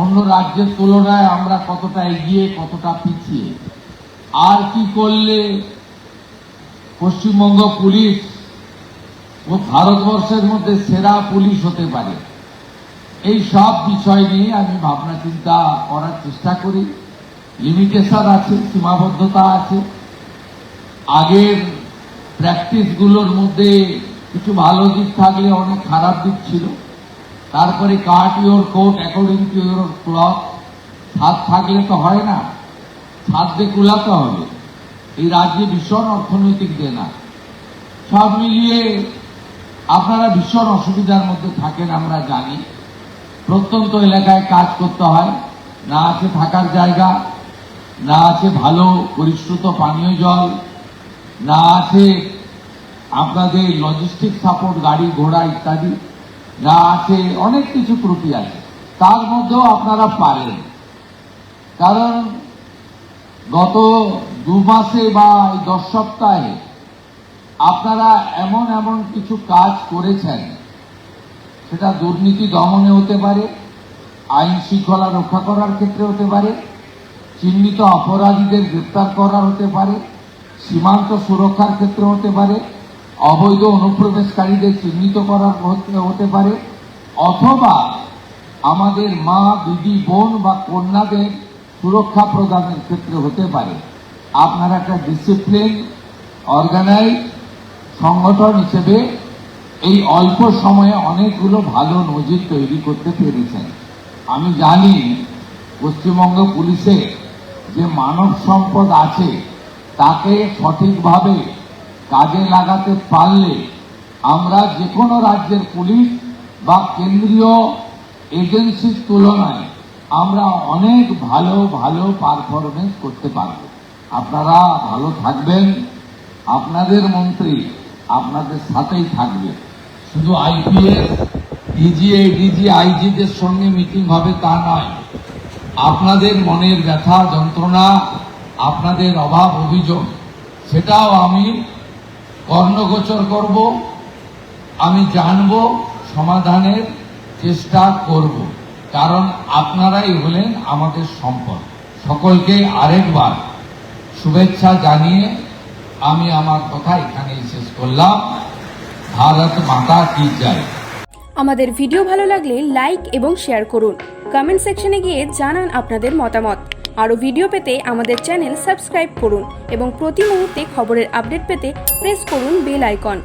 অন্য রাজ্যের তুলনায় আমরা কতটা এগিয়ে কতটা পিছিয়ে, আর কি করলে পশ্চিমবঙ্গ পুলিশ ও ভারতবর্ষের মধ্যে সেরা পুলিশ হতে পারে, এই সব বিষয় নিয়ে আমি ভাবনা চিন্তা করার চেষ্টা করি। লিমিটেশন আছে, সীমাবদ্ধতা আছে। আগের প্র্যাকটিসগুলোর মধ্যে কিছু ভালো দিক থাকলে অনেক খারাপ দিক ছিল। তারপরে cut your coat according to your cloth, ছাদ থাকলে তো হয় না, ছাদ দিয়ে কুলাতে হবে। এই রাজ্যে ভীষণ অর্থনৈতিক দেনা, সব মিলিয়ে আপনারা ভীষণ অসুবিধার মধ্যে থাকেন আমরা জানি। প্রত্যন্ত এলাকায় কাজ করতে হয়, না আছে থাকার জায়গা, না আছে ভালো পরিশ্রুত পানীয় জল, না আছে আপনাদের লজিস্টিক সাপোর্ট গাড়ি ঘোড়া ইত্যাদি, না আছে অনেক কিছু ত্রুটি আছে। তার মধ্যেও আপনারা পারেন, কারণ গত 2 মাসে বা এই 10 সপ্তাহে আপনারা এমন এমন কিছু কাজ করেছেন, সেটা দুর্নীতি দমনে হতে পারে, আইন শৃঙ্খলা রক্ষা করার ক্ষেত্রে হতে পারে, চিহ্নিত অপরাধীদের গ্রেপ্তার করার হতে পারে, সীমান্ত সুরক্ষার ক্ষেত্রে হতে পারে, অবৈধ অনুপ্রবেশকারীদের চিহ্নিত করার হতে পারে, অথবা আমাদের মা দিদি বোন বা কন্যাদের সুরক্ষা প্রদানের ক্ষেত্রে হতে পারে। আপনারা একটা ডিসিপ্লিন অর্গানাইজ সংগঠন হিসেবে এই অল্প সময়ে অনেকগুলো ভালো নজির তৈরি করতে পেরেছেন। আমি জানি পশ্চিমবঙ্গ পুলিশে যে মানব সম্পদ আছে তাকে সঠিকভাবে কাজে লাগাতে পারলে আমরা যে কোনো রাজ্যের পুলিশ বা কেন্দ্রীয় এজেন্সির তুলনায় আমরা অনেক ভালো ভালো পারফরমেন্স করতে পারব। আপনারা ভালো থাকবেন, আপনাদের মন্ত্রী আপনাদের সাথেই থাকবে। শুধু আইপিএস, ডিজি, এডিজি, আইজিদের সঙ্গে মিটিং হবে তা নয়, আপনাদের মনের ব্যথা যন্ত্রণা, আপনাদের অভাব অভিযোগ, সেটাও আমি কর্ণগোচর করব, আমি জানব, সমাধানের চেষ্টা করব, কারণ আপনারাই হলেন আমাদের সম্পদ। সকলকে আরেকবার শুভেচ্ছা জানিয়ে আমি আমার কথা এখানেই শেষ করলাম। ভারত মাতা কি জয়। আমাদের ভিডিও ভালো লাগলে লাইক এবং শেয়ার করুন। কমেন্ট সেকশনে গিয়ে জানান আপনাদের মতামত। আরও ভিডিও পেতে আমাদের চ্যানেল সাবস্ক্রাইব করুন এবং প্রতি মুহূর্তে খবরের আপডেট পেতে প্রেস করুন বেল আইকন।